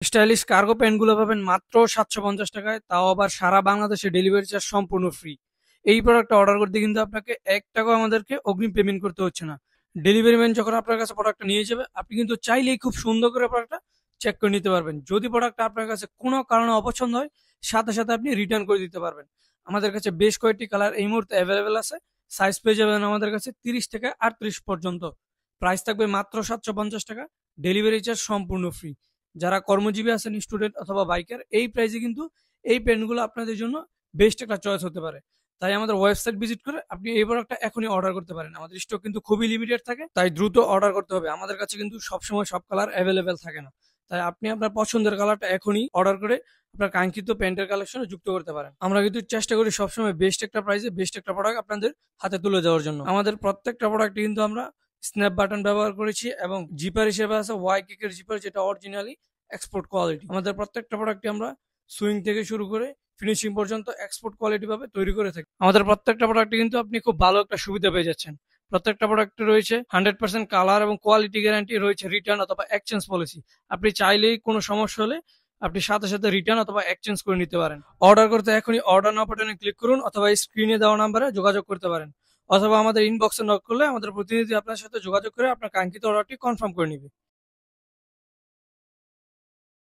Stylish cargo প্যান্টগুলো পাবেন মাত্র 750 টাকায়, তাও আবার সারা বাংলাদেশে ডেলিভারি চার্জ সম্পূর্ণ ফ্রি। এই প্রোডাক্টটা অর্ডার করতে কিন্তু আপনাকে 1 টাকাও আমাদেরকে অগ্রিম পেমেন্ট করতে হচ্ছে না। ডেলিভারি ম্যান যখন আপনার কাছে প্রোডাক্টটা নিয়ে যাবে, আপনি কিন্তু চাইলেই খুব সুন্দর করে প্রোডাক্টটা চেক করে নিতে পারবেন। যদি প্রোডাক্টটা আপনার কাছে কোনো কারণে অপছন্দ হয়, সাথে সাথে আপনি রিটার্ন করে দিতে পারবেন। আমাদের কাছে বেশ কয়েকটি কালার এই মুহূর্তে অ্যাভেলেবেল আছে। সাইজ পেয়ে যাবেন আমাদের কাছে 30 থেকে 38 পর্যন্ত। প্রাইস থাকবে মাত্র 750 টাকা, ডেলিভারি চার্জ সম্পূর্ণ ফ্রি। যারা কর্মজীবী আছেন, স্টুডেন্ট অথবা বাইকার, এই প্রাইসে কিন্তু এই পেনগুলো আপনাদের জন্য বেস্ট একটা চয়েস হতে পারে। তাই আমাদের ওয়েবসাইট ভিজিট করে আপনি এই প্রোডাক্টটা এখনই অর্ডার করতে পারেন। আমাদের স্টক কিন্তু খুবই লিমিটেড থাকে, তাই দ্রুত অর্ডার করতে হবে। আমাদের কাছে কিন্তু সবসময় সব কালার অ্যাভেলেবেল থাকে না। তাই আপনি আপনার পছন্দের কালারটা এখনই অর্ডার করে আপনার কাঙ্ক্ষিত প্যান্টের কালেকশনে যুক্ত করতে পারেন। আমরা কিন্তু চেষ্টা করি সবসময় বেস্ট একটা প্রাইসে বেস্ট একটা প্রোডাক্ট আপনাদের হাতে তুলে দেওয়ার জন্য। আমাদের প্রত্যেকটা প্রোডাক্টে কিন্তু আমরা স্ন্যাপ বাটন ব্যবহার করেছি এবং জিপার হিসেবে আছে ওয়াই কিকের জিপার, যেটা অরিজিনালি এক্সপোর্ট কোয়ালিটি। আমাদের প্রত্যেকটা প্রোডাক্টে আমরা সুইং থেকে শুরু করে ফিনিশিং পর্যন্ত এক্সপোর্ট কোয়ালিটি ভাবে তৈরি করে থাকি। আমাদের প্রত্যেকটা প্রোডাক্টে কিন্তু আপনি খুব ভালো একটা সুবিধা পেয়ে যাচ্ছেন। প্রত্যেকটা প্রোডাক্টে রয়েছে 100% কালার এবং কোয়ালিটি গ্যারান্টি, রয়েছে রিটার্ন অথবা এক্সচেঞ্জ পলিসি। আপনি চাইলেই কোনো সমস্যা হলে আপনি সাথে সাথে রিটার্ন অথবা এক্সচেঞ্জ করে নিতে পারেন। অর্ডার করতে এখনই অর্ডার নাও বাটনে ক্লিক করুন অথবা স্ক্রিনে দেওয়া নাম্বারে যোগাযোগ করতে পারেন, অথবা আমাদের ইনবক্সে নক করলে আমাদের প্রতিনিধি আপনার সাথে যোগাযোগ করে আপনার কাঙ্ক্ষিত অর্ডারটি কনফার্ম করে নিবে।